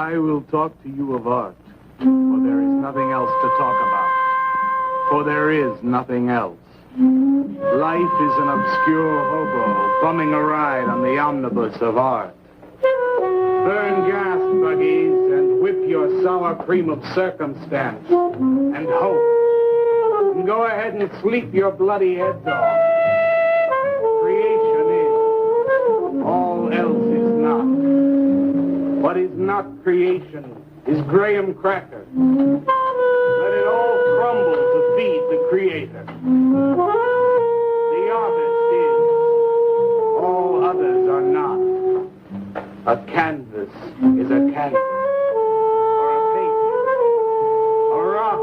I will talk to you of art, for there is nothing else to talk about. For there is nothing else. Life is an obscure hobo bumming a ride on the omnibus of art. Burn gas buggies and whip your sour cream of circumstance and hope. And go ahead and sleep your bloody heads off. Creation is. All else is not. What is not creation is graham cracker. Let it all crumble to feed the creator. The artist is. All others are not. A canvas is a canvas, or a painting. A rock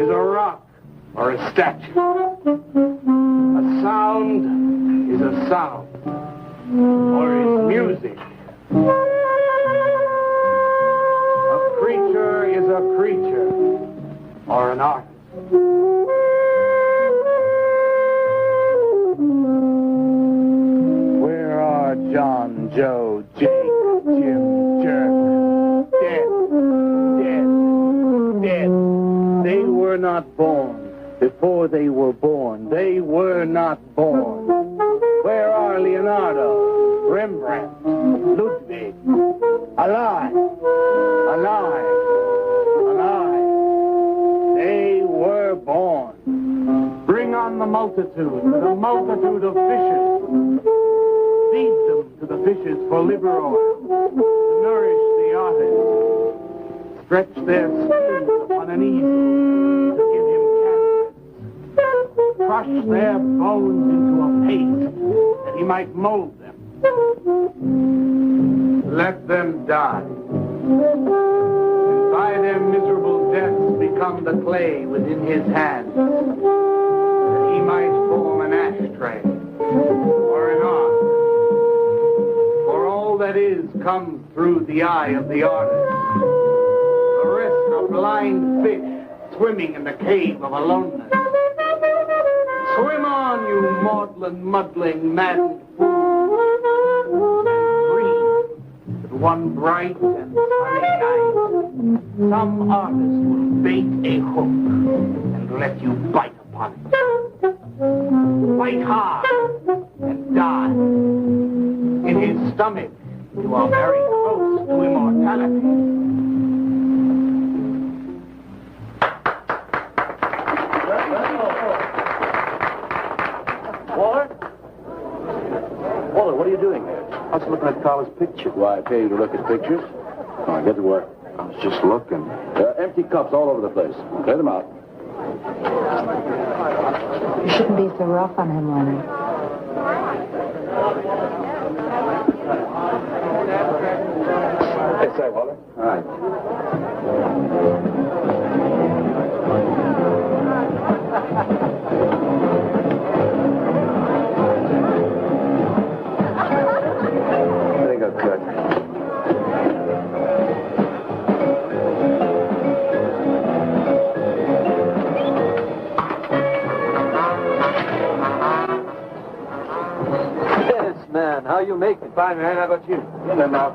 is a rock, or a statue. A sound is a sound, or is music. A creature is a creature, or an artist. Where are John, Joe, Jake, Jim, Jerk? Dead. They were not born. Before they were born, they were not born. Where are Leonardo, Rembrandt, Ludwig? Alive. They were born. Bring on the multitude of fishes. Feed them to the fishes for liver oil, to nourish the artist. Stretch their skins upon an easel to give him canvas. Crush their bones into a paste that he might mold them. Let them die. And by their miserable deaths become the clay within his hands, that he might form an ashtray or an ark. For all that is comes through the eye of the artist. The rest are blind fish swimming in the cave of aloneness. Swim on, you maudlin, muddling, maddened fools, and breathe that one bright and sunny night some artist will bait a hook and let you bite upon it. Fight hard and die. In his stomach, you are very close to immortality. Walter, what are you doing here? I was looking at Carla's picture. Why, I pay you to look at pictures? Come on, get to work. I was just looking. There are empty cups all over the place. Clear them out. You shouldn't be so rough on him, Leonard. Hey, say, Walter. All right. I think I'm good. Yes, man. How you making? Fine, man. How about you? In and out.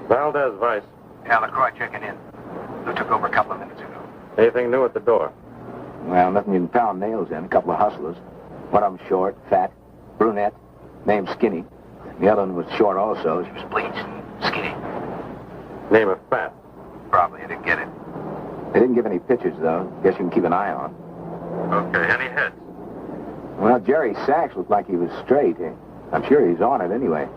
Valdez, Vice. Yeah, LaCroix checking in. Lou took over a couple of minutes ago. Anything new at the door? Well, nothing you can pound nails in. A couple of hustlers. One of them short, fat, brunette, named Skinny. The other one was short also. She was bleached and skinny. Name of Fat. Probably, I didn't get it. They didn't give any pictures, though. Guess you can keep an eye on. Okay, any heads? Well, Jerry Sachs looked like he was straight. I'm sure he's on it anyway.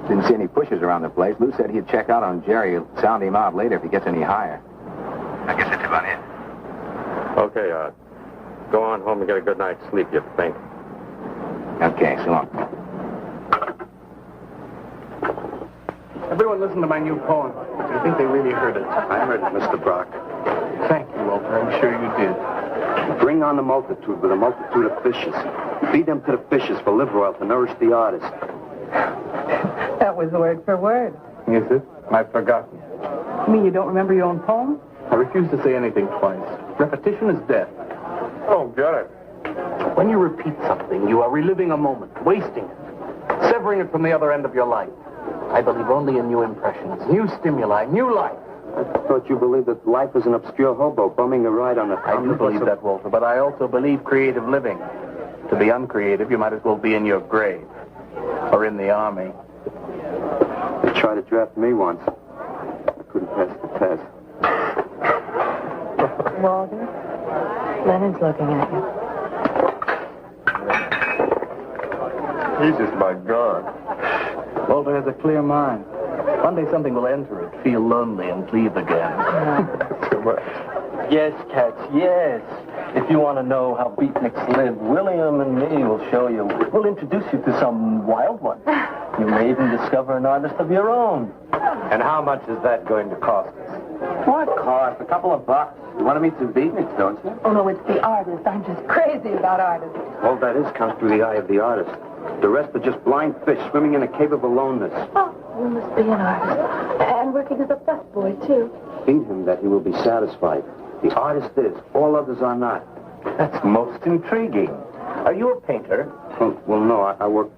Didn't see any pushes around the place. Lou said he'd check out on Jerry. He'll sound him out later if he gets any higher. I guess that's about it. Okay, go on home and get a good night's sleep, you think. Okay, so long. Everyone listen to my new poem. I think they really heard it. I heard it, Mr. Brock. Thank you, Walter. I'm sure you did. Bring on the multitude with a multitude of fishes. Feed them to the fishes for liver oil to nourish the artist. That was word for word. Is it? I've forgotten. You mean you don't remember your own poem? I refuse to say anything twice. Repetition is death. Oh, get it. When you repeat something, you are reliving a moment, wasting it, severing it from the other end of your life. I believe only in new impressions, new stimuli, new life. I thought you believed that life is an obscure hobo bumming a ride on a... I do believe that, Walter, but I also believe creative living. To be uncreative, you might as well be in your grave. Or in the army. They tried to draft me once. I couldn't pass the test. Walter, Leonard's looking at you. He's just my God. Walter has a clear mind. One day something will enter it, feel lonely, and leave again. Too much. Yes, Cats, yes. If you want to know how beatniks live, William and me will show you. We'll introduce you to some wild ones. You may even discover an artist of your own. And how much is that going to cost us? What cost? A couple of bucks. You want to meet some beatniks, don't you? Oh, no, it's the artist. I'm just crazy about artists. All that is comes through the eye of the artist. The rest are just blind fish swimming in a cave of aloneness. Oh, you must be an artist. And working as a busboy, too. Feed him that he will be satisfied. The artist is. All others are not. That's most intriguing. Are you a painter? Well, no, I work...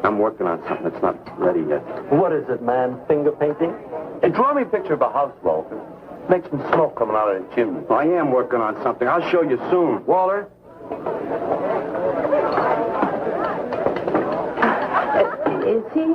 I'm working on something that's not ready yet. What is it, man? Finger painting? Hey, draw me a picture of a house, Walter. Make some smoke coming out of the chimney. I am working on something. I'll show you soon. Walter? Is he...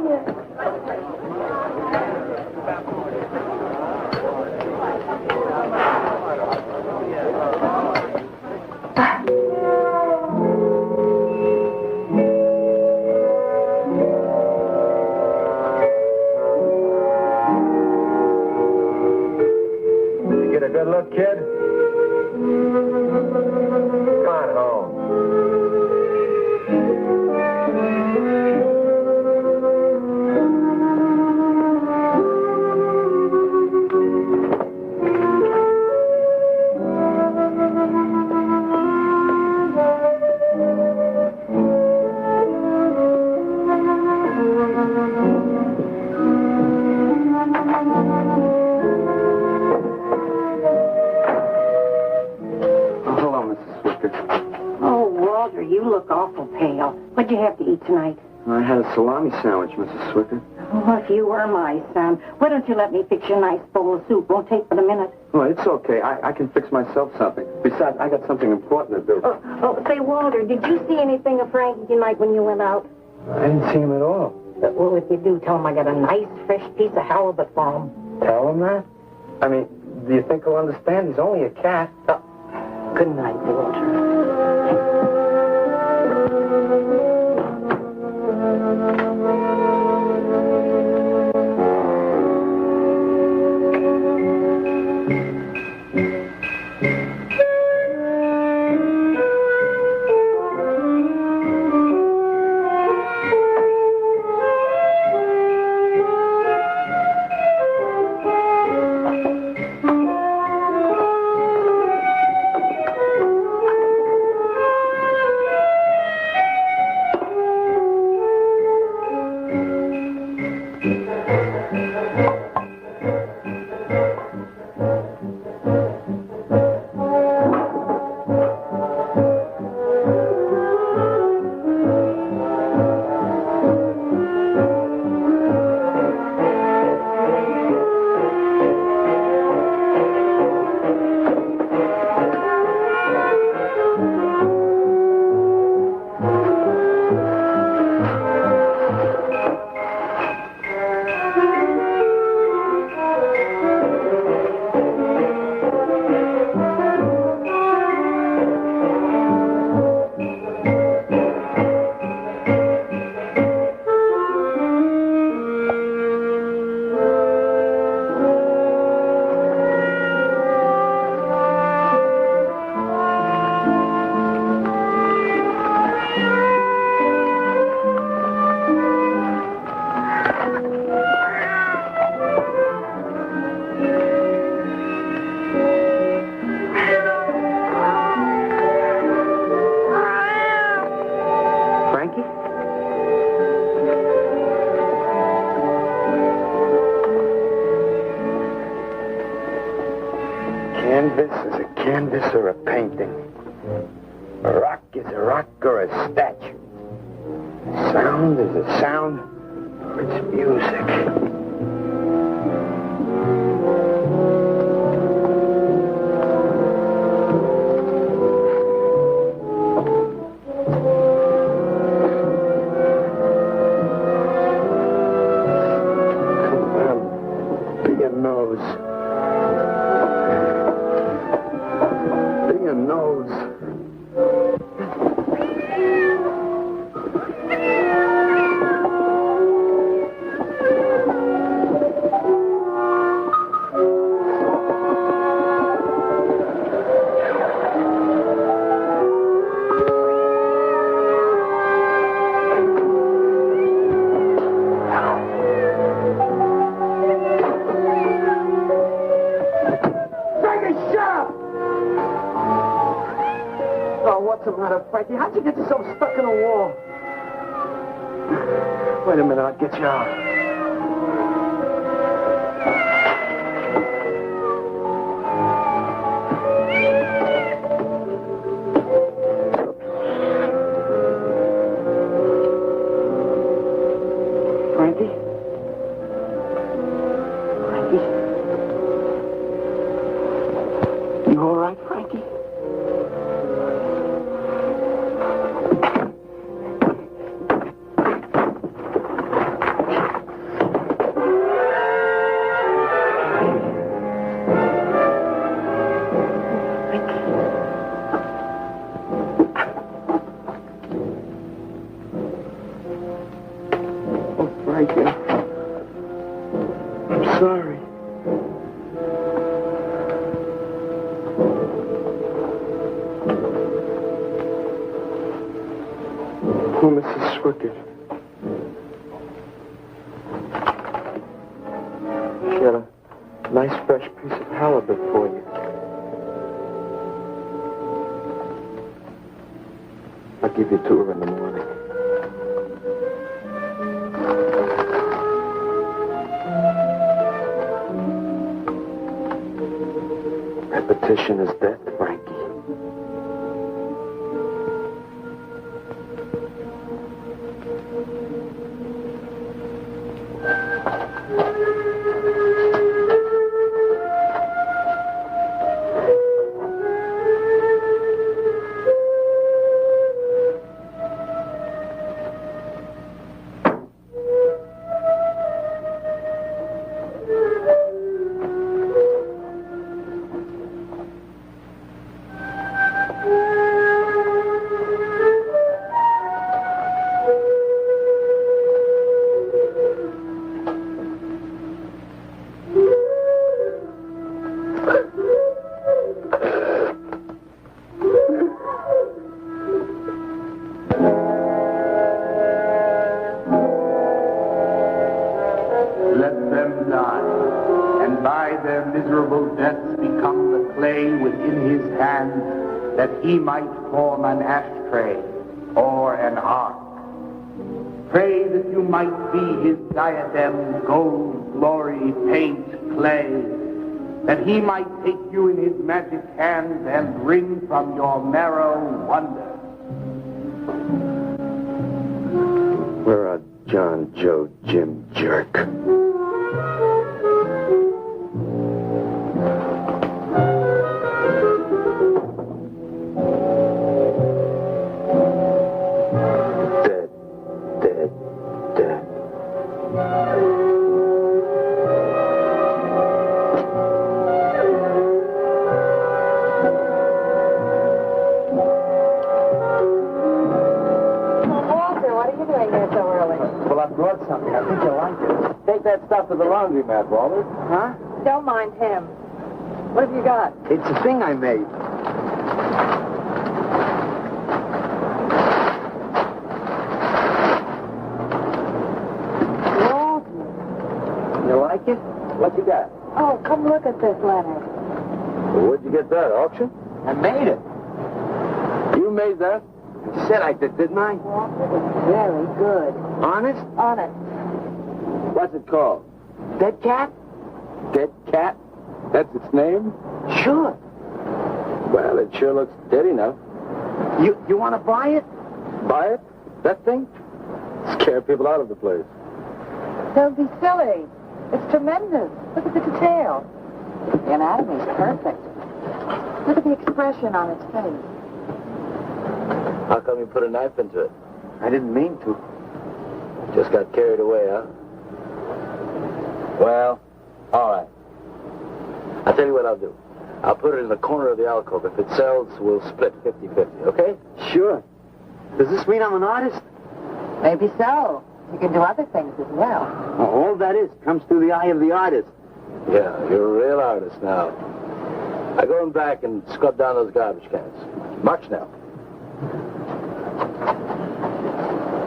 Get a good look, kid? Come on home. You look awful pale. What'd you have to eat tonight? I had a salami sandwich, Mrs. Swicker. Oh, if you were my son, why don't you let me fix you a nice bowl of soup? Won't take but a minute. Oh, it's okay. I can fix myself something. Besides, I got something important to do. Say, Walter, did you see anything of Frankie tonight when you went out? I didn't see him at all. Well, if you do, tell him I got a nice, fresh piece of halibut for him. Tell him that? I mean, do you think he'll understand? He's only a cat. Good night, Walter. canvas or a painting. A rock is a rock or a statue. A sound is a sound or it's music. Frankie, how'd you get yourself stuck in a wall? Wait a minute, I'll get you out. Frankie? Frankie? You all right, Frankie? I'll give you a tour in the morning. Repetition is death, Frankie. He might form an ashtray or an ark. Pray that you might be his diadem, gold, glory, paint, clay, that he might take you in his magic hands and wring from your marrow wonder. We're a John, Joe, Jim jerk. To the laundromat, Walter. Huh? Don't mind him. What have you got? It's a thing I made. Walter. You like it? What you got? Oh, come look at this, Leonard. Well, where'd you get that, auction? I made it. You made that? You said I did, didn't I? Walter, it's very good. Honest? Honest. What's it called? Dead Cat? Dead Cat? That's its name? Sure. Well, it sure looks dead enough. You want to buy it? Buy it? That thing? Scare people out of the place. Don't be silly. It's tremendous. Look at the detail. The anatomy's perfect. Look at the expression on its face. How come you put a knife into it? I didn't mean to. Just got carried away, huh? Well, all right. I'll tell you what I'll do. I'll put it in the corner of the alcove. If it sells, we'll split 50-50, okay? Sure. Does this mean I'm an artist? Maybe so. You can do other things as well. All that is comes through the eye of the artist. Yeah, you're a real artist now. I go in back and scrub down those garbage cans. March now.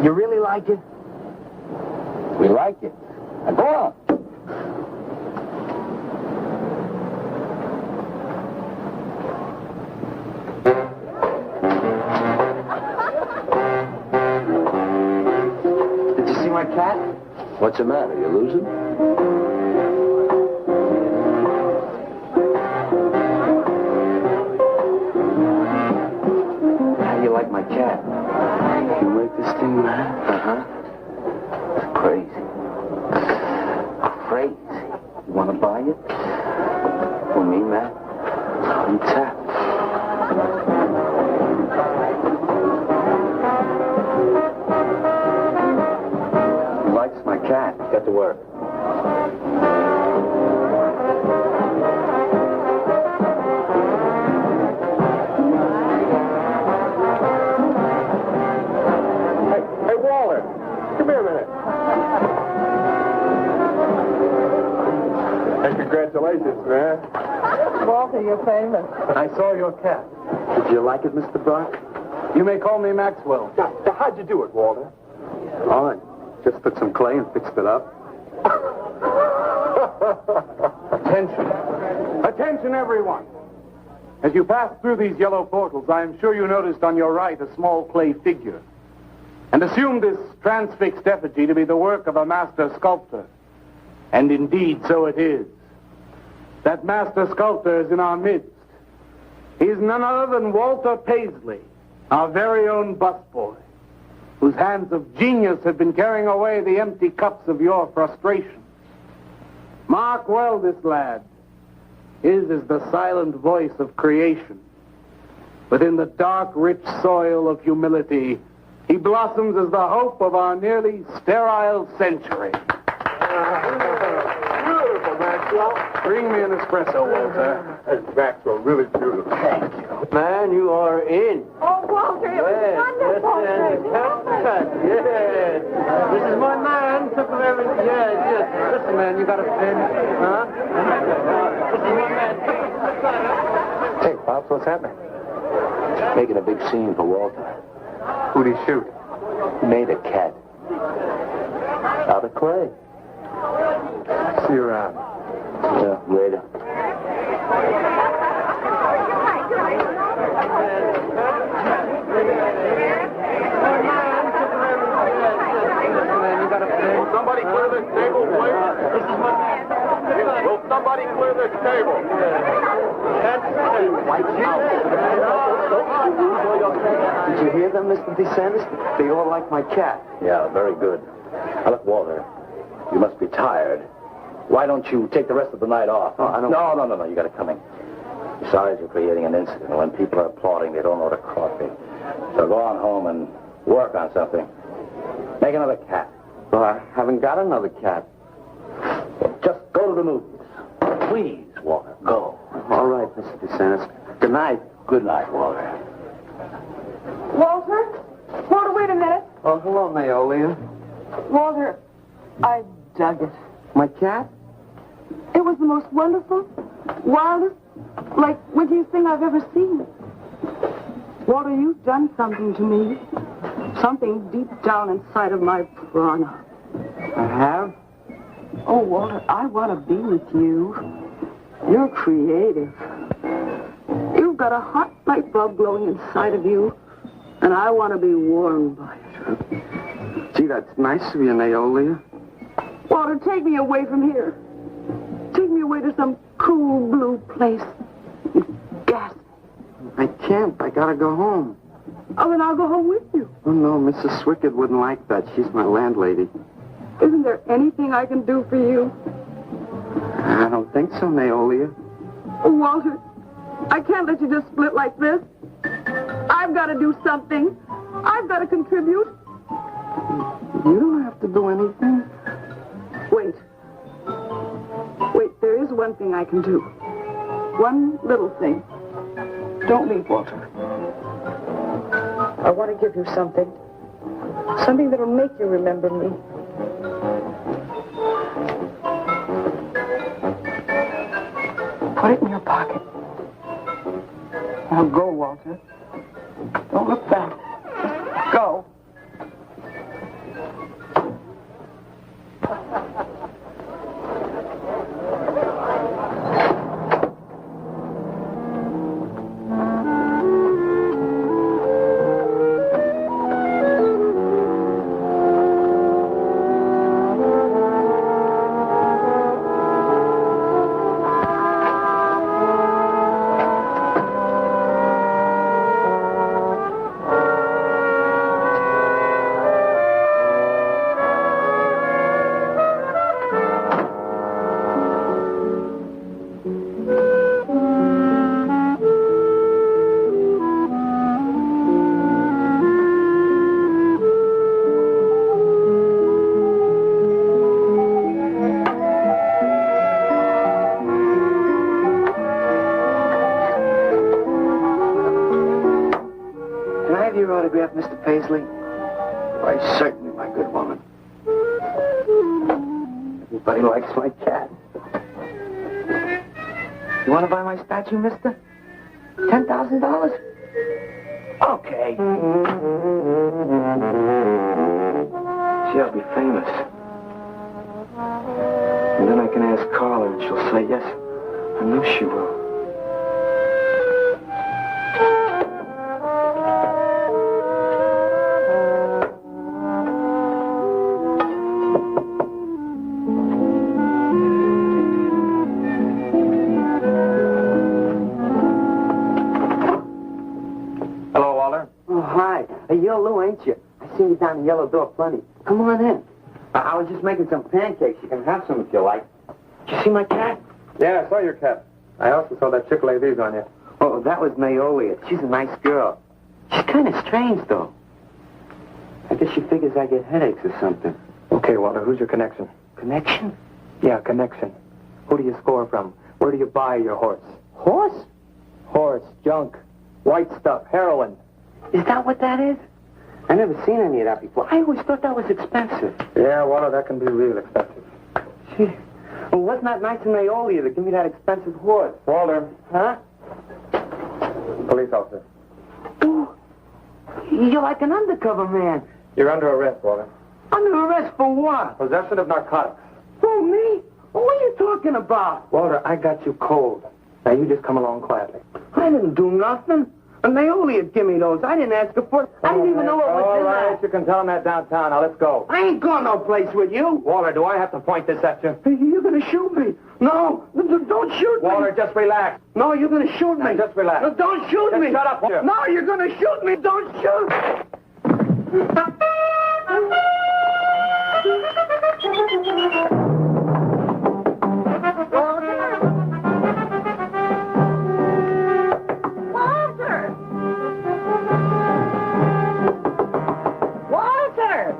You really like it? We like it. Now go on. Did you see my cat? What's the matter? You losing? How do you like my cat? You like this thing, man? Uh-huh. It's crazy. Crazy. You want to buy it? For me, man? On tap. He likes my cat. Get to work. Hey, Walter, come here a minute. Hey, congratulations, man. Walter, you're famous. I saw your cat. Did you like it, Mr. Brock? You may call me Maxwell. Now, how'd you do it, Walter? Oh, I just put some clay and fixed it up. Attention. Attention, everyone. As you pass through these yellow portals, I am sure you noticed on your right a small clay figure, and assumed this transfixed effigy to be the work of a master sculptor. And indeed, so it is. That master sculptor is in our midst. He is none other than Walter Paisley, our very own busboy, whose hands of genius have been carrying away the empty cups of your frustration. Mark well this lad. His is the silent voice of creation. Within the dark, rich soil of humility, he blossoms as the hope of our nearly sterile century. Beautiful, Maxwell. Bring me an espresso, Walter. Hey, Maxwell, really beautiful. Thank you. Man, you are in. Oh, Walter, it was wonderful. Yes. This is my man. Took him everything. Yes. Listen, man, you got a pen? Huh? This is my man. Hey, Pops, what's happening? Making a big scene for Walter. Who'd he shoot? Made a cat. Out of clay. See you around. Yeah, later. Somebody clear this table, please. This is my man. Will somebody clear this table? Did you hear them, Mr. DeSantis? They all like my cat. Yeah, very good. Now, look, Walter, you must be tired. Why don't you take the rest of the night off? Oh, I don't... No, you got it coming. Besides, you're creating an incident. When people are applauding, they don't order coffee. So go on home and work on something. Make another cat. Well, I haven't got another cat. Well, just go to the movies. Please, Walter, go. All right, Mr. DeSantis. Good night. Good night, Walter. Walter? Walter, wait a minute. Oh, hello, Naolia. Walter, I dug it. My cat? It was the most wonderful, wildest, like wittiest thing I've ever seen. Walter, you've done something to me. Something deep down inside of my prana. I have? Oh, Walter, I want to be with you. You're creative. You've got a hot light bulb glowing inside of you, and I want to be warmed by it. Gee, that's nice of you, Naolia. Walter, take me away from here. Take me away to some cool blue place. Gas me. I can't. I gotta go home. Oh, then I'll go home with you. Oh, no, Mrs. Swickett wouldn't like that. She's my landlady. Isn't there anything I can do for you? I don't think so, Naolia. Oh, Walter, I can't let you just split like this. I've got to do something. I've got to contribute. You don't have to do anything. Wait. Wait, there is one thing I can do. One little thing. Don't leave, Walter. I want to give you something. Something that'll make you remember me. Put it in your pocket. Now go, Walter. Don't look back. Just go. Autograph, Mr. Paisley? Why, certainly, my good woman. Everybody likes my cat. You want to buy my statue, mister? $10,000? Okay. Gee, I'll be famous. And then I can ask Carla, and she'll say yes. I know she will. You're Lou, ain't you? I seen you down the yellow door plenty. Come on in. I was just making some pancakes. You can have some if you like. Did you see my cat? Yeah, I saw your cat. I also saw that chick lay these on you. Oh, that was Naolia. She's a nice girl. She's kind of strange, though. I guess she figures I get headaches or something. Okay, Walter, who's your connection? Connection? Yeah, connection. Who do you score from? Where do you buy your horse? Horse? Horse, junk, white stuff, heroin. Is that what that is? I never seen any of that before. I always thought that was expensive. Yeah, Walter, that can be real expensive. Gee. Well, wasn't that nice of Naolia to give me that expensive horse? Walter. Huh? Police officer. Ooh. You're like an undercover man. You're under arrest, Walter. Under arrest for what? Possession of narcotics. For me? What are you talking about? Walter, I got you cold. Now, you just come along quietly. I didn't do nothing. And Naolia give me those. I didn't ask her for it. I didn't even know what was in All right, that. you can tell him that downtown. Now, let's go. I ain't going no place with you. Walter, do I have to point this at you? You're going to shoot me. No, don't shoot me. Walter, just relax. No, you're going to shoot me. Now, just relax. No, don't shoot Just me. shut up, Walter. No, you're going to shoot me. Don't shoot. Walter!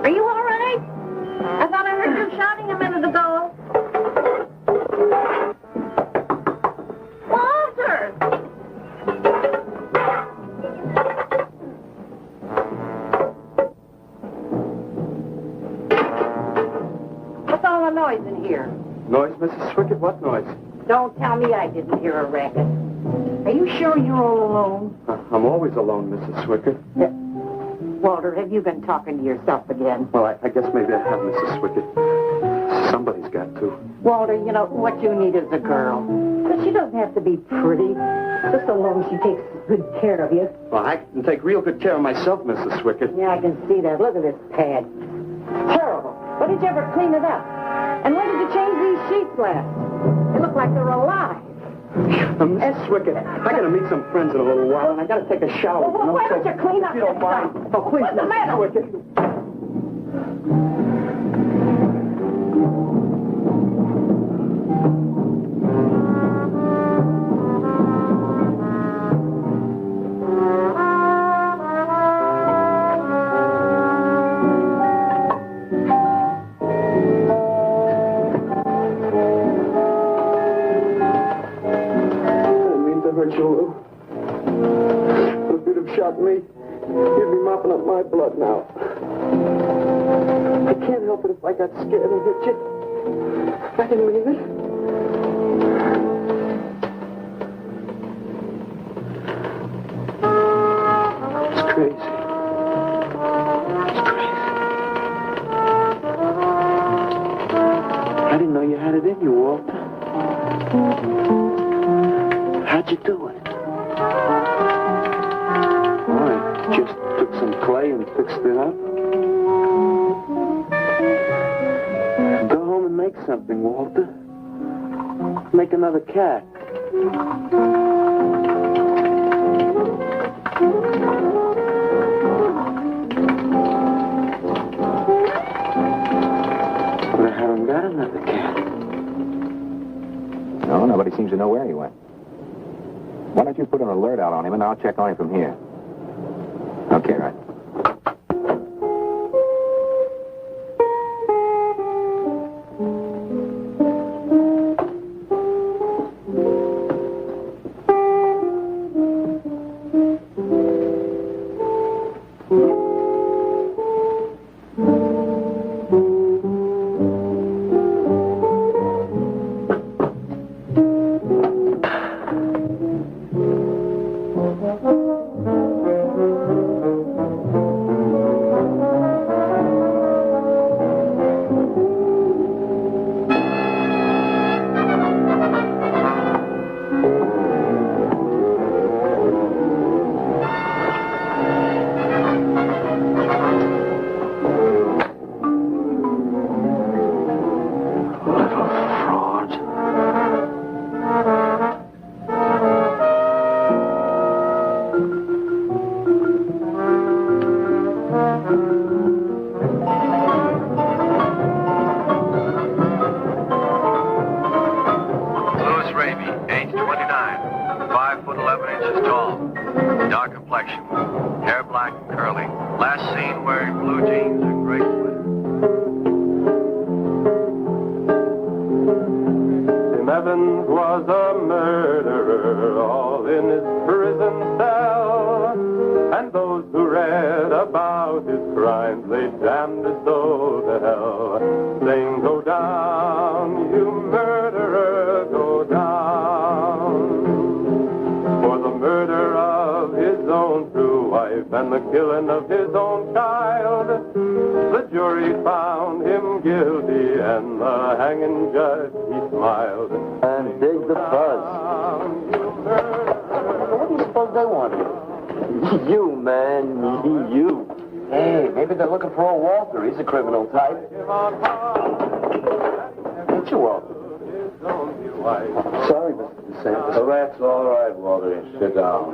Are you all right? I thought I heard you shouting a minute ago. Walter! What's all the noise in here? Noise, Mrs. Swickett? What noise? Don't tell me I didn't hear a racket. Are you sure you're all alone? I'm always alone, Mrs. Swickett. Walter, have you been talking to yourself again? Well, I guess maybe I have, Mrs. Swickett. Somebody's got to. Walter, you know, what you need is a girl. But she doesn't have to be pretty. Just so long as she takes good care of you. Well, I can take real good care of myself, Mrs. Swickett. Yeah, I can see that. Look at this pad. Terrible. When did you ever clean it up? And when did you change these sheets last? They look like they're alive. Mrs. Swickett, I gotta meet some friends in a little while, and I gotta take a shower. Well, why don't you clean up if you don't this mind. stuff? Oh, please, What's the Mrs. matter? Swickett. Me. You'd be mopping up my blood now. I can't help it if I got scared and hit you. I didn't mean it. It's crazy. It's crazy. I didn't know you had it in you, Walter. How'd you do it? Just took some clay and fixed it up. Go home and make something, Walter. Make another cat. But I haven't got another cat. No, nobody seems to know where he went. Why don't you put an alert out on him, and I'll check on him from here. Okay, right. And the killing of his own child, the jury found him guilty, and the hanging judge, he smiled. And dig the fuzz. What do you suppose they want here? You, man, you. Hey, maybe they're looking for old Walter. He's a criminal type. Ain't you, Walter? Sorry, Mr. DeSantis. So that's all right, Walter. Sit down.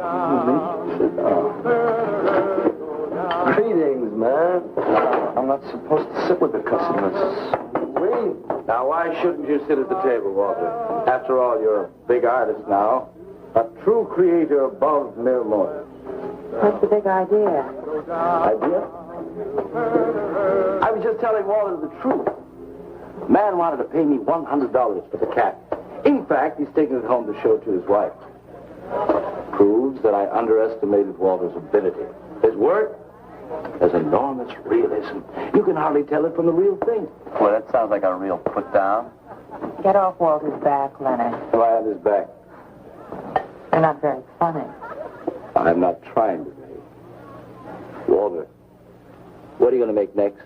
Sit down. Greetings, man. I'm not supposed to sit with the customers. Wait. Now, why shouldn't you sit at the table, Walter? After all, you're a big artist now. A true creator above mere motives. What's the big idea? Idea? I was just telling Walter the truth. Man wanted to pay me $100 for the cat. In fact, he's taking it home to show to his wife. Proves that I underestimated Walter's ability. His work has enormous realism. You can hardly tell it from the real thing. Well, that sounds like a real put-down. Get off Walter's back, Leonard. Am I on his back? You're not very funny. I'm not trying to be. Walter, what are you going to make next?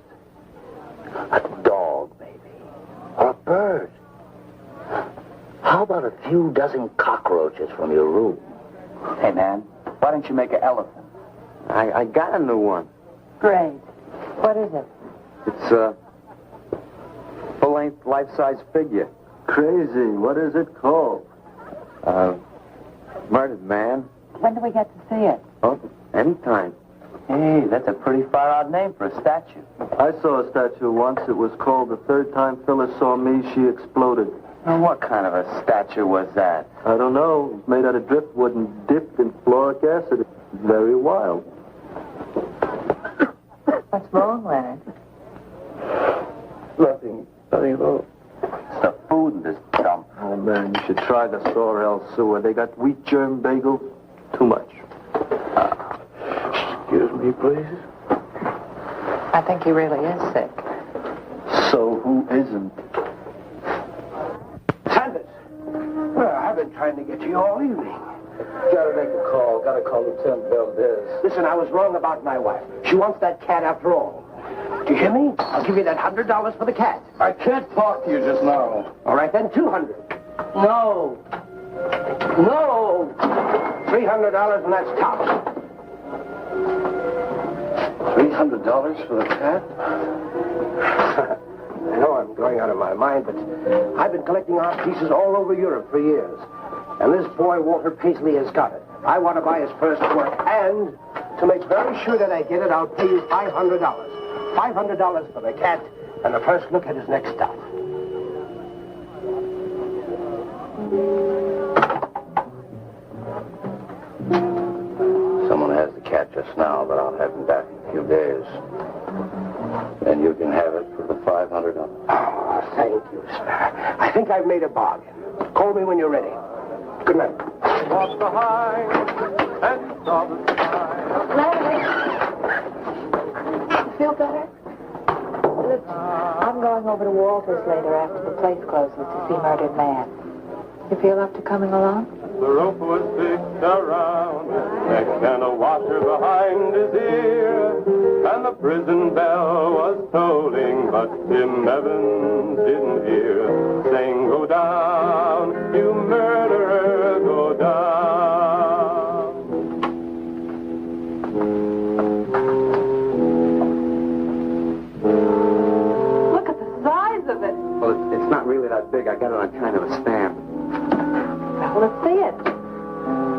A dog, maybe. Or a bird. How about a few dozen cockroaches from your room? Hey, man, why don't you make an elephant? I got a new one. Great. What is it? It's a full-length, life-size figure. Crazy. What is it called? Murdered man. When do we get to see it? Oh, anytime. Hey, that's a pretty far-out name for a statue. I saw a statue once. It was called The Third Time Phyllis Saw Me, She Exploded. Now, what kind of a statue was that? I don't know. It was made out of driftwood and dipped in fluoric acid. It's very wild. What's wrong, Leonard? Nothing at all. It's the food in this dump. Oh, man, you should try the Sorrel sewer. They got wheat germ bagels. Too much. Excuse me, please. I think he really is sick. So who isn't? Sanders! Well, I've been trying to get to you all evening. Gotta make a call. Gotta call Lieutenant Valdez. Listen, I was wrong about my wife. She wants that cat after all. Do you hear me? I'll give you that $100 for the cat. I can't talk to you just now. All right, then, $200. No. No. $300, and that's tops. $300 for the cat? I know I'm going out of my mind, but I've been collecting art pieces all over Europe for years. And this boy, Walter Paisley, has got it. I want to buy his first work. And to make very sure that I get it, I'll pay you $500. $500 for the cat and the first look at his next stuff. Someone has the cat just now, but I'll have him back in a few days. And you can have it for the $500. Oh, thank you, sir. I think I've made a bargain. Call me when you're ready. Good night. Walk behind and saw the sky. Leonard! You feel better? Listen, I'm going over to Walter's later after the place closes to see Murdered Man. You feel up to coming along? The rope was fixed around his neck and a washer behind his ear. And the prison bell was tolling, but Tim Evans didn't hear. Saying, go down, you murderer, go down. Look at the size of it. Well, it's not really that big. I got it on kind of a stand. Well, let's see it.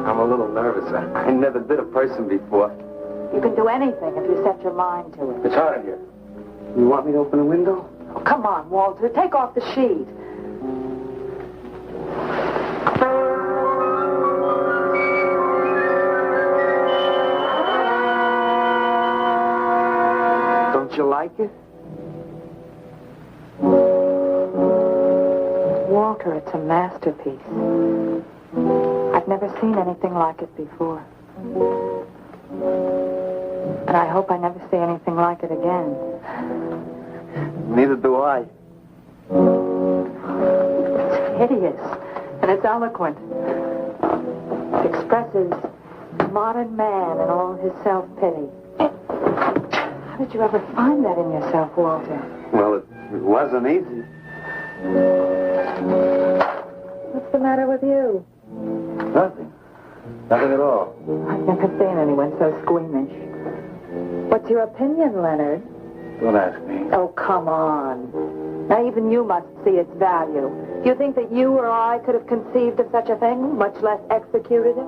I'm a little nervous. I never did a person before. You can do anything if you set your mind to it. It's hot in here. You want me to open the window? Oh, come on, Walter. Take off the sheet. Don't you like it? Walter, it's a masterpiece. I've never seen anything like it before. And I hope I never see anything like it again. Neither do I. It's hideous, and it's eloquent. It expresses modern man and all his self-pity. How did you ever find that in yourself, Walter? Well, it wasn't easy. What's the matter with you? Nothing. Nothing at all. I've never seen anyone so squeamish. What's your opinion, Leonard? Don't ask me. Oh, come on. Now, even you must see its value. Do you think that you or I could have conceived of such a thing, much less executed it?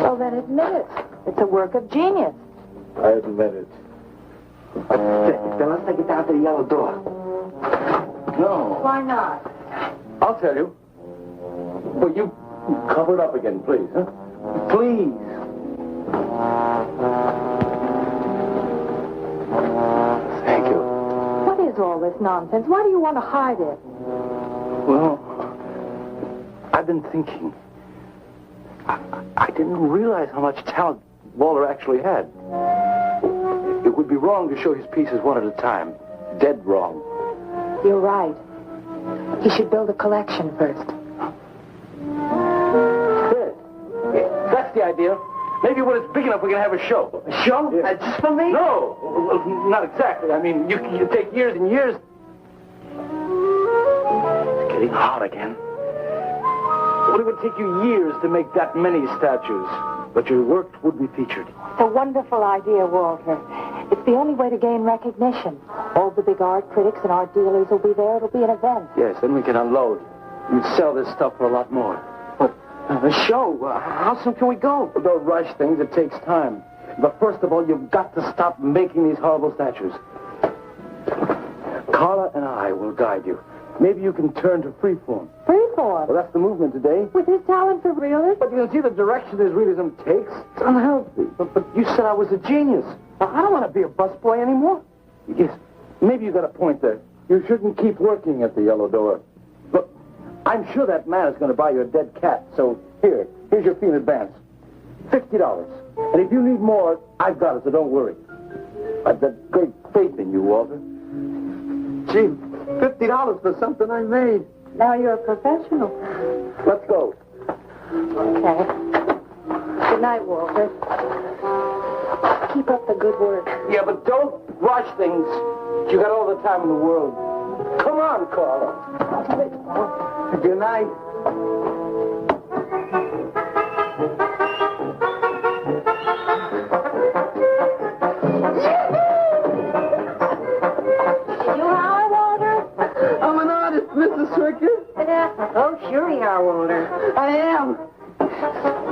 Well, then admit it. It's a work of genius. I admit it. Then let's take it down to the yellow door. No. Why not? I'll tell you. Well, you cover it up again, please, huh? Please. Thank you. What is all this nonsense? Why do you want to hide it? Well, I've been thinking. I didn't realize how much talent Walter actually had. It would be wrong to show his pieces one at a time. Dead wrong. You're right. He should build a collection first. Good. That's the idea. Maybe when it's big enough, we can have a show. A show? Yeah. Just for me? No, well, not exactly. I mean, you take years and years. It's getting hot again. Well, it would take you years to make that many statues, but your work would be featured. It's a wonderful idea, Walter. It's the only way to gain recognition. All the big art critics and art dealers will be there. It'll be an event. Yes, then we can unload. We'd sell this stuff for a lot more. A show. How soon can we go? Don't rush things. It takes time. But first of all, you've got to stop making these horrible statues. Carla and I will guide you. Maybe you can turn to freeform. Freeform? Well, that's the movement today. With his talent for realism? But you can see the direction his realism takes. It's unhealthy. But you said I was a genius. I don't want to be a busboy anymore. Yes, maybe you got a point there. You shouldn't keep working at the Yellow Door. Look, I'm sure that man is going to buy you a dead cat. So here's your fee in advance. $50. And if you need more, I've got it, so don't worry. I've got great faith in you, Walter. Gee, $50 for something I made. Now you're a professional. Let's go. Okay. Good night, Walter. Keep up the good work. Yeah, but don't rush things. You got all the time in the world. Come on, Carla. Good night. Mr. Surchart? Oh, sure you are, Walter. I am.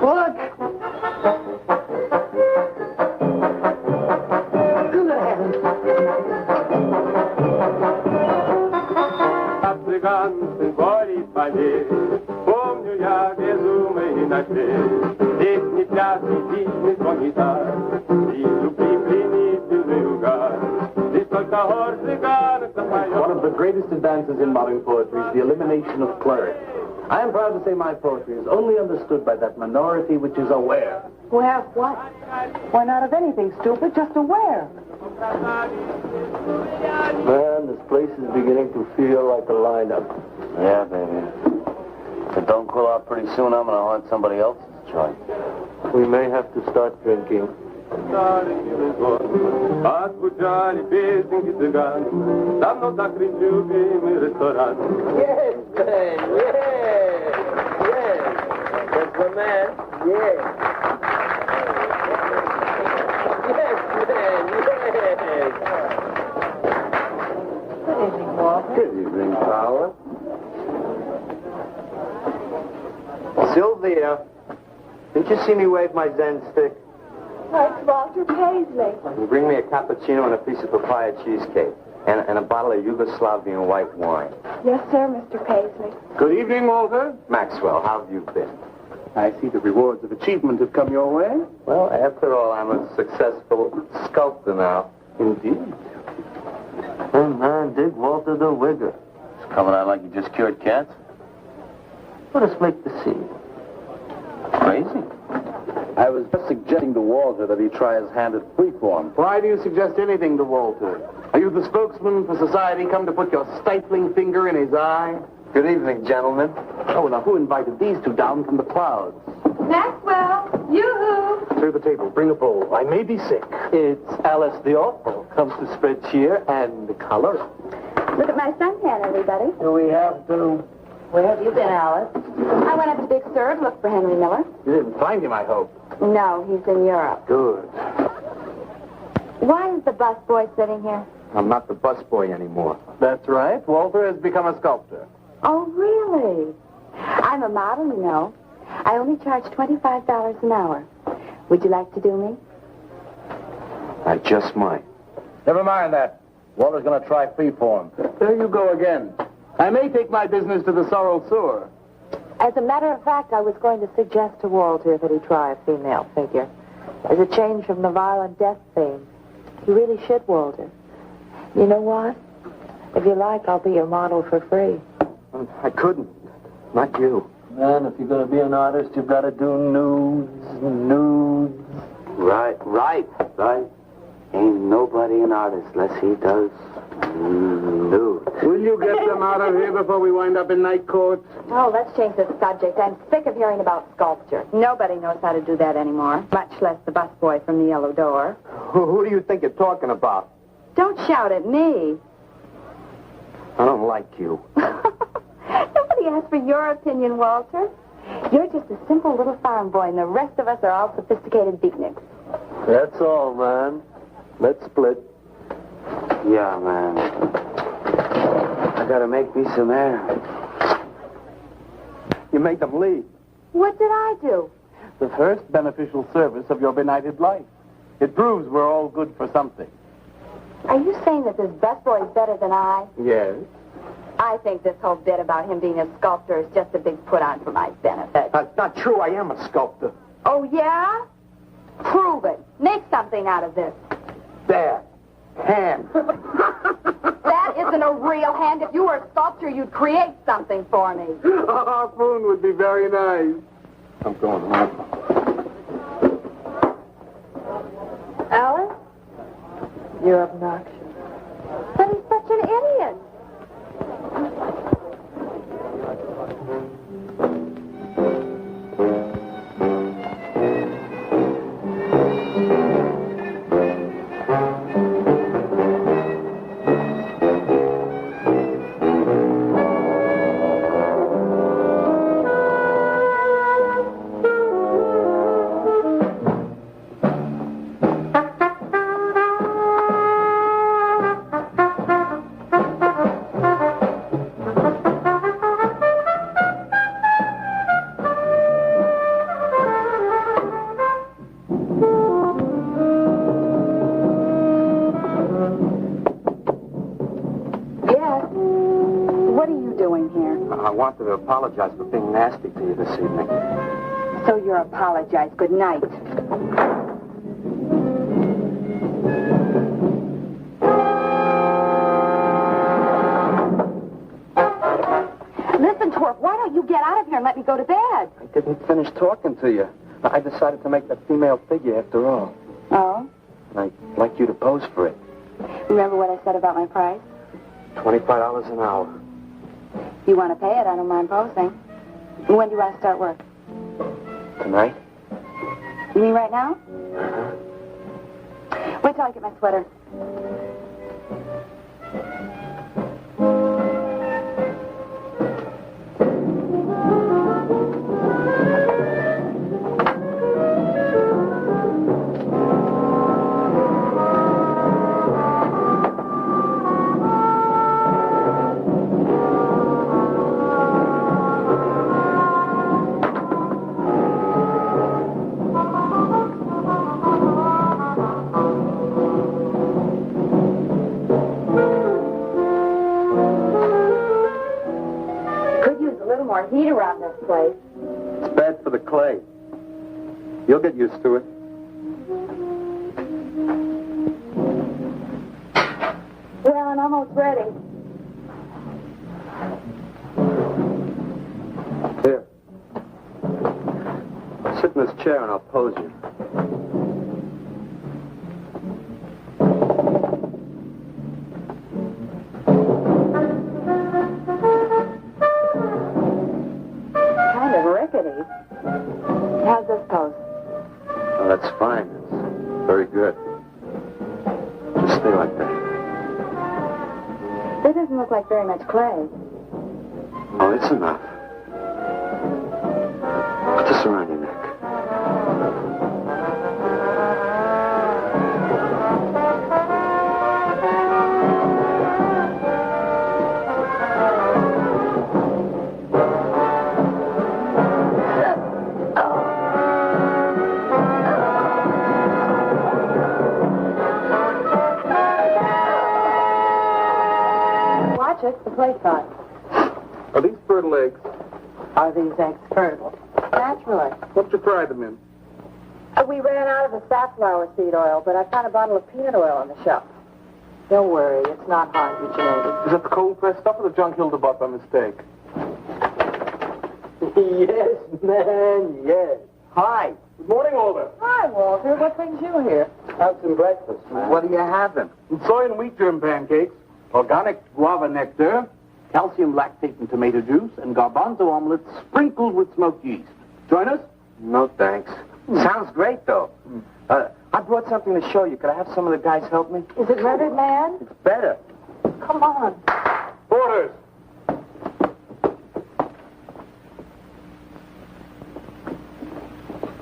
Look. Good heavens. Цыганцы борис поверь, помню я безумный ночей. Здесь не плясный, дичный звон гитар, вижу пленительный угар. Здесь только хор цыганок запоет. One of the greatest advances in modern poetry is the elimination of clarity. I am proud to say my poetry is only understood by that minority which is aware. Aware of what? Why, not of anything, stupid, just aware. Man, this place is beginning to feel like a lineup. Yeah, baby. If it don't cool out pretty soon, I'm going to haunt somebody else's joint. We may have to start drinking. Отзвучали песенки цыган, давно закрыт любимый ресторан. Yes, man, yes, yes. That's the man, yes. Yes, man, yes. Good evening, Walter. Good evening, Carla. Sylvia, did you see me wave my Zen stick? Oh, it's Walter Paisley. You bring me a cappuccino and a piece of papaya cheesecake. And a bottle of Yugoslavian white wine. Yes, sir, Mr. Paisley. Good evening, Walter. Maxwell, how have you been? I see the rewards of achievement have come your way. Well, after all, I'm a successful sculptor now. Indeed. Oh, man, dig Walter the Wigger. It's coming out like you just cured cancer. What a flake to see. Crazy. I was just suggesting to Walter that he try his hand at freeform. Why do you suggest anything to Walter? Are you the spokesman for society come to put your stifling finger in his eye? Good evening, gentlemen. Oh, now who invited these two down from the clouds? Maxwell, yoo-hoo. Clear the table. Bring a bowl. I may be sick. It's Alice the Awful. Comes to spread cheer and color. Look at my suntan, everybody. Do we have to... Where have you been, Alice? I went up to Big Sur to look for Henry Miller. You didn't find him, I hope. No, he's in Europe. Good. Why is the busboy sitting here? I'm not the busboy anymore. That's right. Walter has become a sculptor. Oh, really? I'm a model, you know. I only charge $25 an hour. Would you like to do me? I just might. Never mind that. Walter's going to try freeform. There you go again. I may take my business to the Sorrel Sewer. As a matter of fact, I was going to suggest to Walter that he try a female figure. As a change from the violent death theme. He really should, Walter. You know what? If you like, I'll be your model for free. I couldn't. Not you. Man, if you're going to be an artist, you've got to do nudes. Right. Ain't nobody an artist unless he does nude. Will you get them out of here before we wind up in night court? Oh, let's change the subject. I'm sick of hearing about sculpture. Nobody knows how to do that anymore, much less the busboy from the Yellow Door. Who do you think you're talking about? Don't shout at me. I don't like you. Nobody asked for your opinion, Walter. You're just a simple little farm boy, and the rest of us are all sophisticated beatniks. That's all, man. Let's split. Yeah, man. I gotta make me some air. You make them leave. What did I do? The first beneficial service of your benighted life. It proves we're all good for something. Are you saying that this busboy is better than I? Yes. I think this whole bit about him being a sculptor is just a big put-on for my benefit. That's not true. I am a sculptor. Oh, yeah? Prove it. Make something out of this. There. Hand. That isn't a real hand. If you were a sculptor, you'd create something for me. A harpoon would be very nice. I'm going home. Alice? You're obnoxious. But he's such an idiot. I wanted to apologize for being nasty to you this evening. So you're apologized. Good night. Listen, Torp, why don't you get out of here and let me go to bed? I didn't finish talking to you. I decided to make that female figure after all. Oh? I'd like you to pose for it. Remember what I said about my price? $25 an hour. If you want to pay it, I don't mind posing. And when do you want to start work? Tonight? You mean right now? Wait till I get my sweater. Heat around this place. It's bad for the clay. You'll get used to it. Well, I'm almost ready. Here. Sit in this chair and I'll pose you. How's this pose? Oh, that's fine. It's very good. Just stay like that. This doesn't look like very much clay. Oh, it's enough. Put this around your neck. Check the plate size. Are these fertile eggs? Are these eggs fertile? Naturally. What did you fry them in? We ran out of the safflower seed oil, but I found a bottle of peanut oil on the shelf. Don't worry, it's not hydrogenated. Is that the cold-pressed stuff or the junk Hilda bought by mistake? Yes, man, yes. Hi. Good morning, Walter. Hi, Walter. What brings you here? Have some breakfast, man. What are you having? Soy and wheat germ pancakes, organic guava nectar, calcium lactate and tomato juice, and garbanzo omelets sprinkled with smoked yeast. Join us? No, thanks. Sounds great, though. I brought something to show you. Could I have some of the guys help me? Is it rendered man? It's better. Come on. Orders.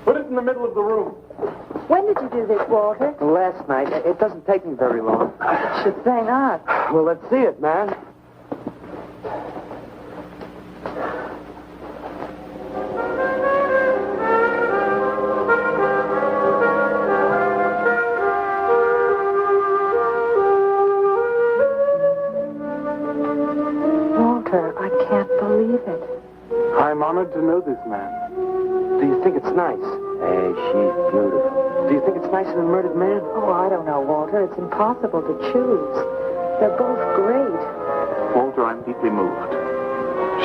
Put it in the middle of the room. When did you do this, Walter? Last night. It doesn't take me very long. I should say not. Well, let's see it, man. Walter, I can't believe it. I'm honored to know this man. Do you think it's nice? Hey, she's beautiful. Do you think it's nicer than Murdered Man? Oh, I don't know, Walter. It's impossible to choose. They're both great. Walter, I'm deeply moved.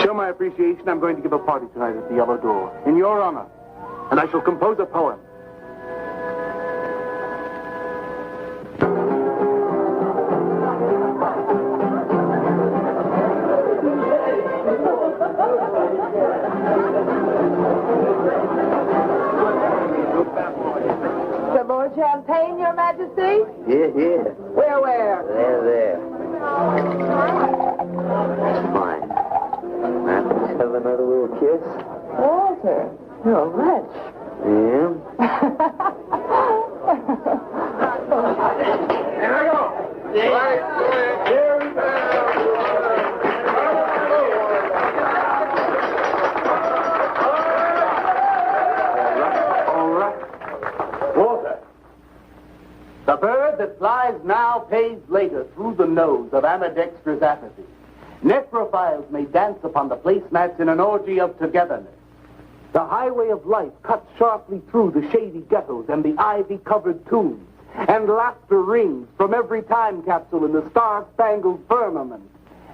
Show my appreciation, I'm going to give a party tonight at the Yellow Door, in your honor. And I shall compose a poem. Some more champagne, Your Majesty? Yeah. Where? There. That's fine. Let's have another little kiss. Walter, you're a wretch. Yeah? Here I go. Here we All right. Walter. The bird that flies now pays later through the nose of ambidextrous apathy. Necrophiles may dance upon the placemats in an orgy of togetherness. The highway of life cuts sharply through the shady ghettos and the ivy-covered tombs, and laughter rings from every time capsule in the star-spangled firmament.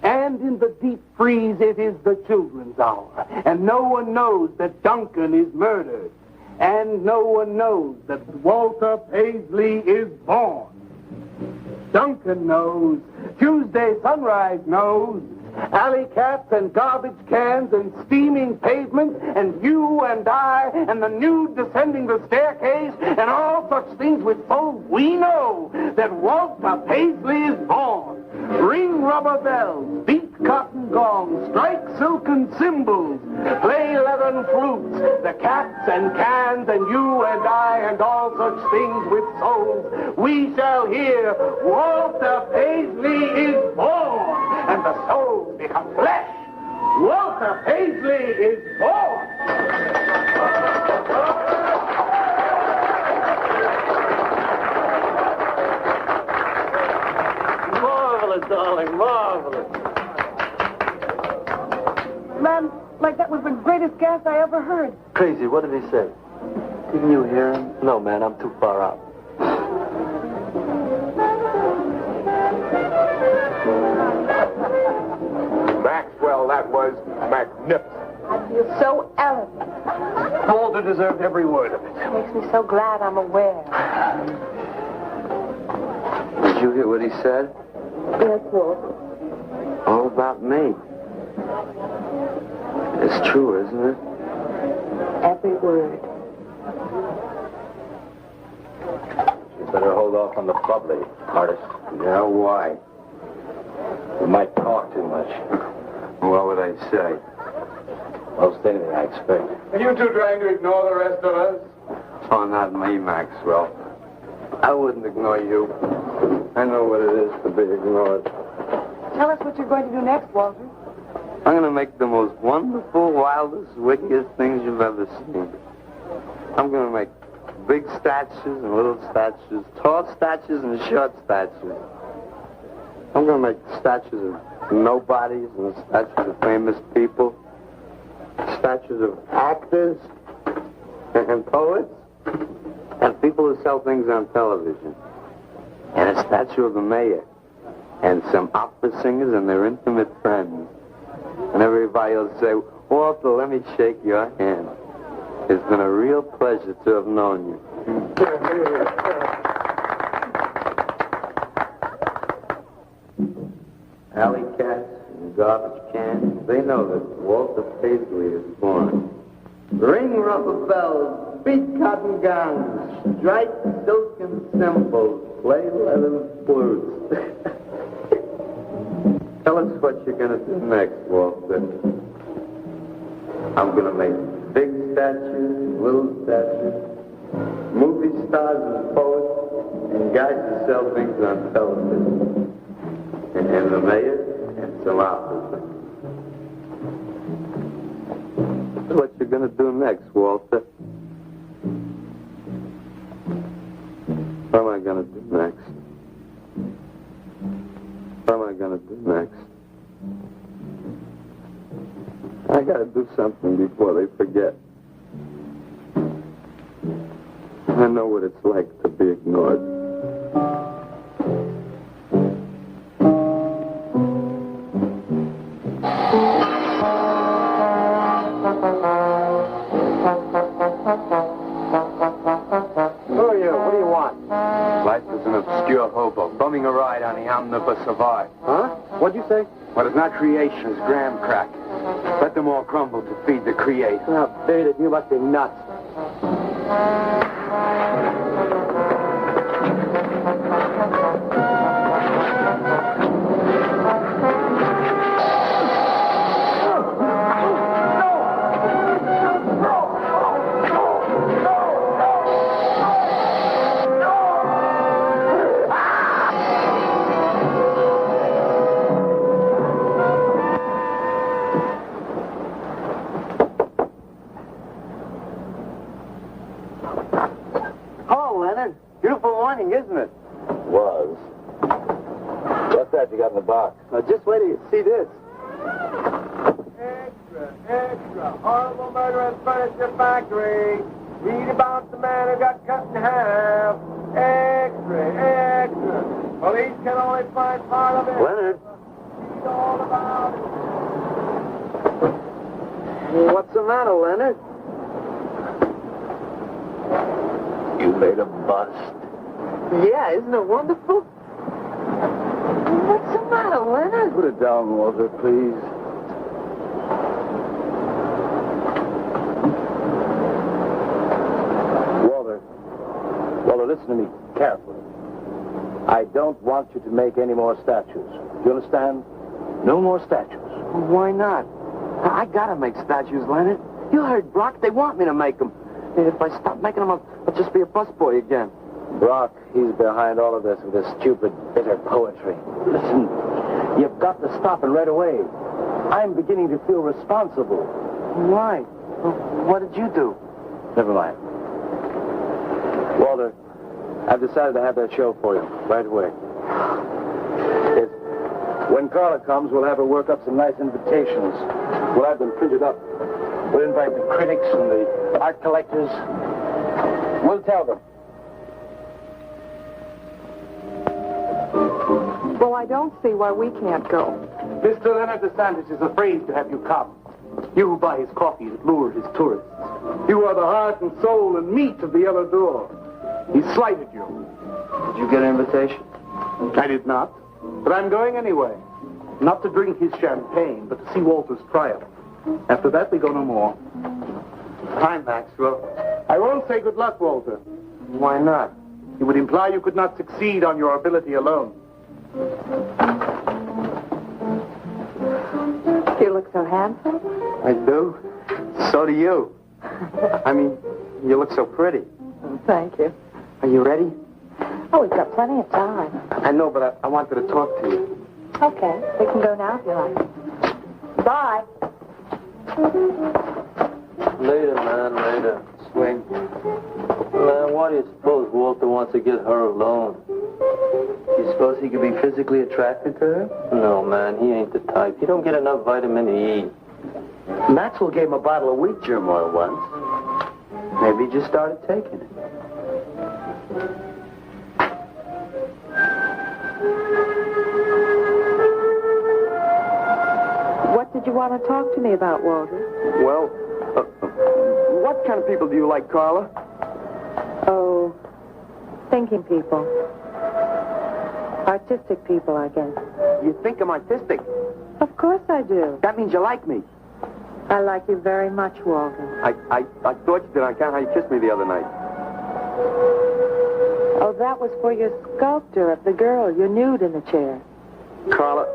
And in the deep freeze, it is the children's hour, and no one knows that Duncan is murdered, and no one knows that Walter Paisley is born. Duncan knows. Tuesday Sunrise knows. Alley cats and garbage cans and steaming pavements and you and I and the nude descending the staircase and all such things with souls, we know that Walter Paisley is born. Ring rubber bells, beat cotton gongs, strike silken cymbals, play leathern flutes, the cats and cans and you and I and all such things with souls. We shall hear Walter Paisley is born, and the souls become flesh. Walter Paisley is born. Marvelous, darling, marvelous. Man, like that was the greatest gas I ever heard. Crazy, what did he say? Didn't you hear him? No, man, I'm too far out. Maxwell, that was magnificent. I feel so elegant. Walter deserved every word of it. It makes me so glad I'm aware. Did you hear what he said? Yes, Walter. All about me. It's true, isn't it? Every word. You better hold off on the bubbly, artist. Yeah, why? You might talk too much. What would I say? Most anything, I expect. Are you two trying to ignore the rest of us? Oh, not me, Maxwell. I wouldn't ignore you. I know what it is to be ignored. Tell us what you're going to do next, Walter. I'm going to make the most wonderful, wildest, wickedest things you've ever seen. I'm going to make big statues and little statues, tall statues and short statues. I'm going to make statues of nobodies and statues of famous people, statues of actors and poets and people who sell things on television, and a statue of the mayor and some opera singers and their intimate friends. And everybody will say, Walter, let me shake your hand. It's been a real pleasure to have known you. Alley cats and garbage cans, they know that Walter Paisley is born. Ring rubber bells, beat cotton gongs, strike silken cymbals, play leather flutes. Tell us what you're going to do next, Walter. I'm going to make big statues, little statues, movie stars and poets, and guys who sell things on television. And the mayor and some officers. What you're going to do next, Walter? What am I going to do next? What am I going to do next? I gotta do something before they forget. I know what it's like to be ignored. Who are you? What do you want? Life is an obscure hobo, bumming a ride on the omnibus of art. Huh? What'd you say? What is not creation is graham crack. Let them all crumble to feed the creator. Oh, beat it. You must be nuts. Isn't it? Was. What's that you got in the box? Just wait till you see this. Extra, extra. Horrible murder at furniture factory. Read about the man who got cut in half. Extra, extra. Police can only find part of it. Leonard. Read all about it. What's the matter, Leonard? You made a bust. Yeah, isn't it wonderful? What's the matter, Leonard? Put it down, Walter, please. Walter, listen to me carefully. I don't want you to make any more statues. Do you understand? No more statues. Why not? I gotta make statues, Leonard. You heard Brock. They want me to make them. If I stop making them, I'll just be a busboy again. Brock, he's behind all of this with his stupid, bitter poetry. Listen, you've got to stop it right away. I'm beginning to feel responsible. Why? What did you do? Never mind. Walter, I've decided to have that show for you right away. When Carla comes, we'll have her work up some nice invitations. We'll have them printed up. We'll invite the critics and the art collectors. We'll tell them. Well, I don't see why we can't go. Mr. Leonard DeSantis is afraid to have you come. You who buy his coffee and lure his tourists. You are the heart and soul and meat of the Yellow Door. He slighted you. Did you get an invitation? I did not. But I'm going anyway. Not to drink his champagne, but to see Walter's triumph. After that, we go no more. Hi, Maxwell. I won't say good luck, Walter. Why not? It would imply you could not succeed on your ability alone. You look so handsome. I do. So do you. I mean, you look so pretty. Thank you. Are you ready? Oh, we've got plenty of time. I know, but I wanted to talk to you. Okay, we can go now if you like. Bye. Later, man, later. Swing. Man, why do you suppose Walter wants to get her alone? You suppose he could be physically attracted to her? No, man, he ain't the type. He don't get enough vitamin E. Maxwell gave him a bottle of wheat germ oil once. Maybe he just started taking it. What did you want to talk to me about, Walter? Well, what kind of people do you like, Carla? Oh, thinking people. Artistic people, I guess. You think I'm artistic? Of course I do. That means you like me. I like you very much, Walter. I thought you did on account how you kissed me the other night. Oh, that was for your sculpture of the girl, your nude in the chair. Carla,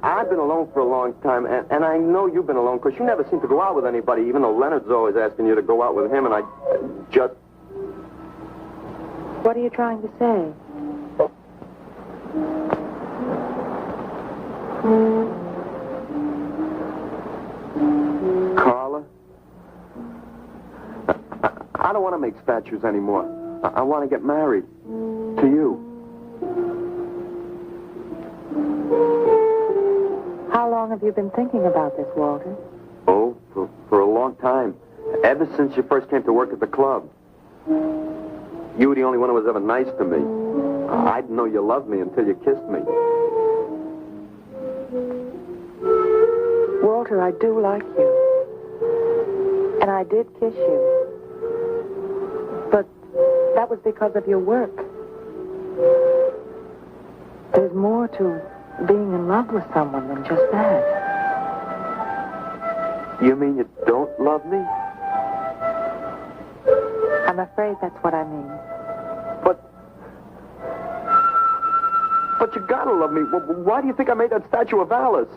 I've been alone for a long time, and I know you've been alone, because you never seem to go out with anybody, even though Leonard's always asking you to go out with him, and I just... What are you trying to say? Carla? I don't want to make statues anymore. I want to get married. To you. How long long have you been thinking about this, Walter? Oh, for a long time. Ever since you first came to work at the club. You were the only one who was ever nice to me. I didn't know you loved me until you kissed me. Walter, I do like you. And I did kiss you. But that was because of your work. There's more to being in love with someone than just that. You mean you don't love me? I'm afraid that's what I mean. But you gotta love me. Why do you think I made that statue of Alice?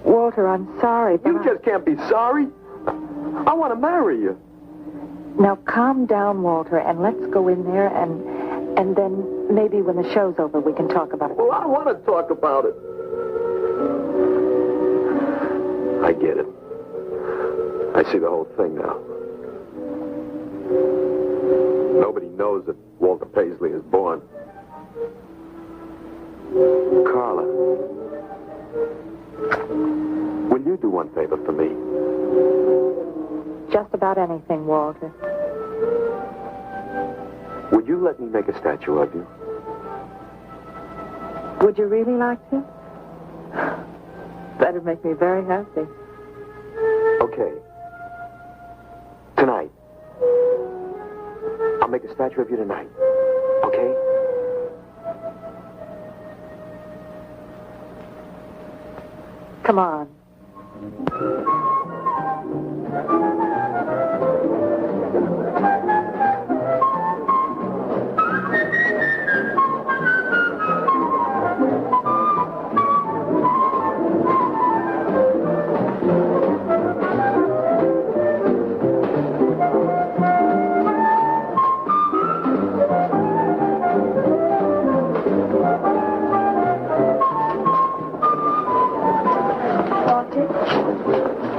Walter, I'm sorry, but You just can't be sorry. I want to marry you. Now calm down, Walter, and let's go in there and then maybe when the show's over we can talk about it. Well, I don't want to talk about it. I get it. I see the whole thing now. Nobody knows that Walter Paisley is born. Carla, will you do one favor for me? Just about anything, Walter. Would you let me make a statue of you? Would you really like to? That'd make me very happy. Okay. Tonight. I'll make a statue of you tonight. Okay? Come on.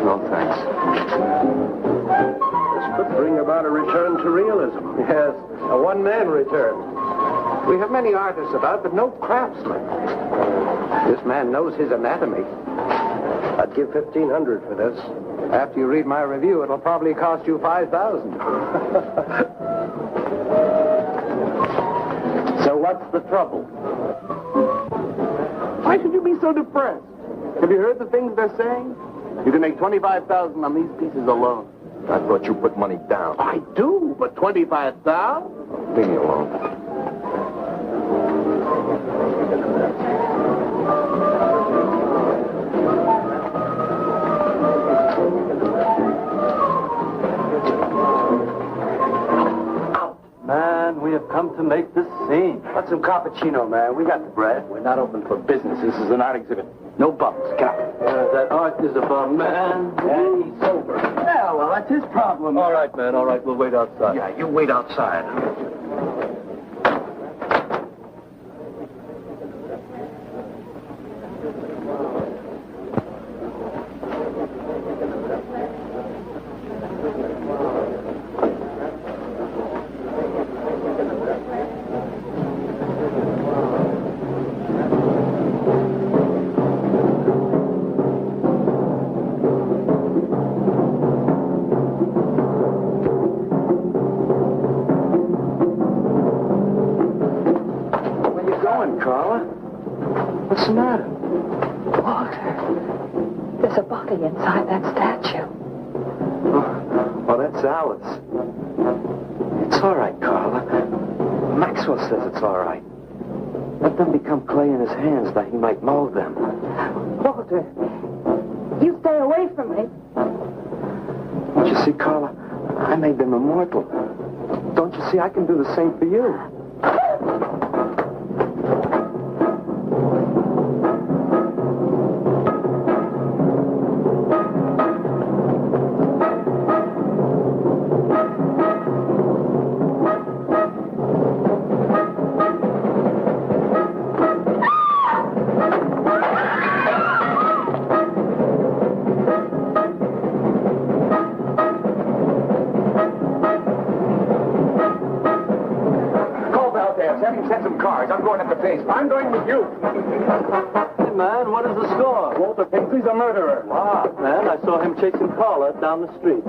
No, thanks. This could bring about a return to realism. Yes, a one-man return. We have many artists about, but no craftsmen. This man knows his anatomy. I'd give $1,500 for this. After you read my review, it'll probably cost you $5,000. So what's the trouble? Why should you be so depressed? Have you heard the things they're saying? You can make $25,000 on these pieces alone. I thought you put money down. I do, but $25,000? Leave me alone. Man, we have come to make this scene. What's some cappuccino, man? We got the bread. We're not open for business. This is an art exhibit. No bumps. Get out. That art is a bum, man. And he's sober. Yeah, well, that's his problem. All right, man, all right. We'll wait outside. Yeah, you wait outside. Carla? What's the matter? Walter, there's a body inside that statue. Oh, that's Alice. It's all right, Carla. Maxwell says it's all right. Let them become clay in his hands that he might mold them. Walter, you stay away from me. Don't you see, Carla? I made them immortal. Don't you see, I can do the same for you. case. I'm going with you. Hey, man, what is the score? Walter Paisley's a murderer. Ah, man, I saw him chasing Carla down the street.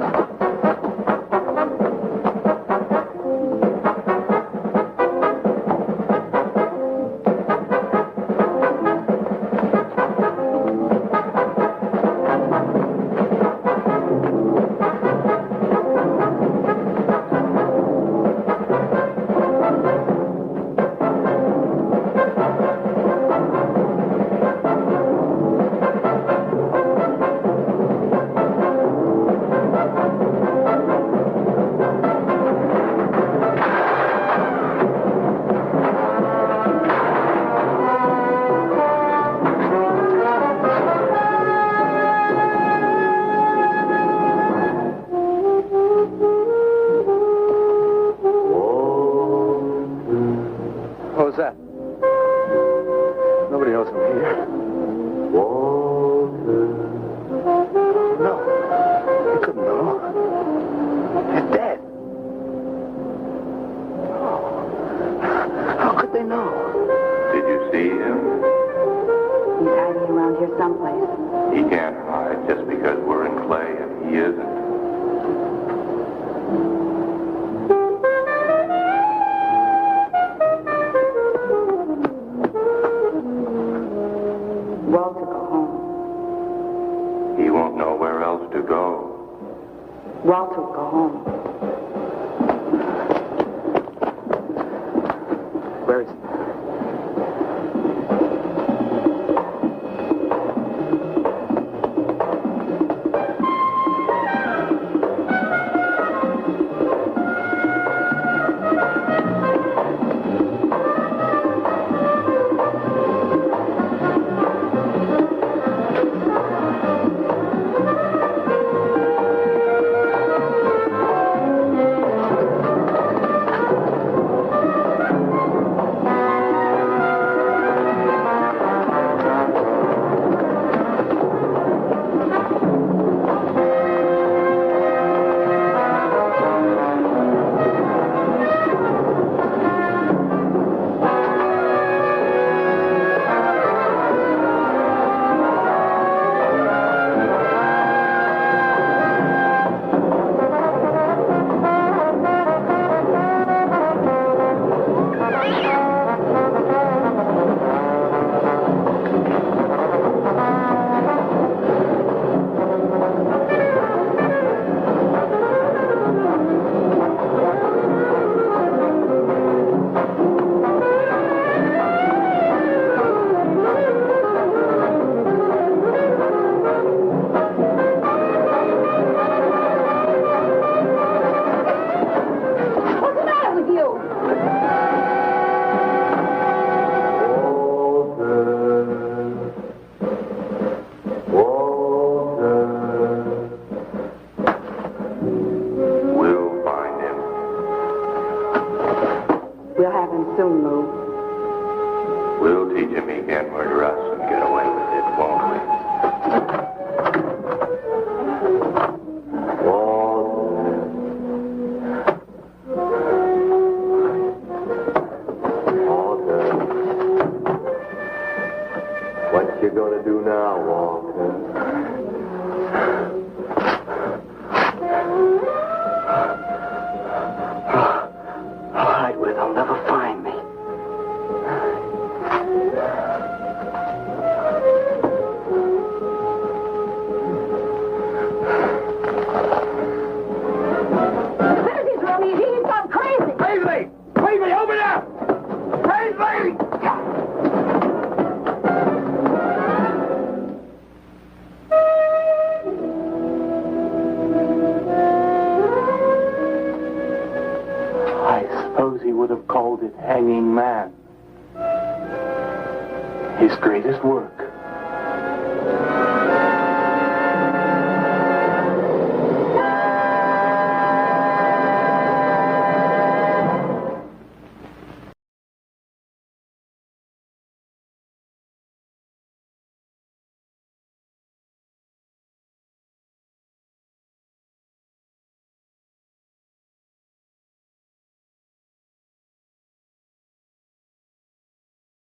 His greatest work.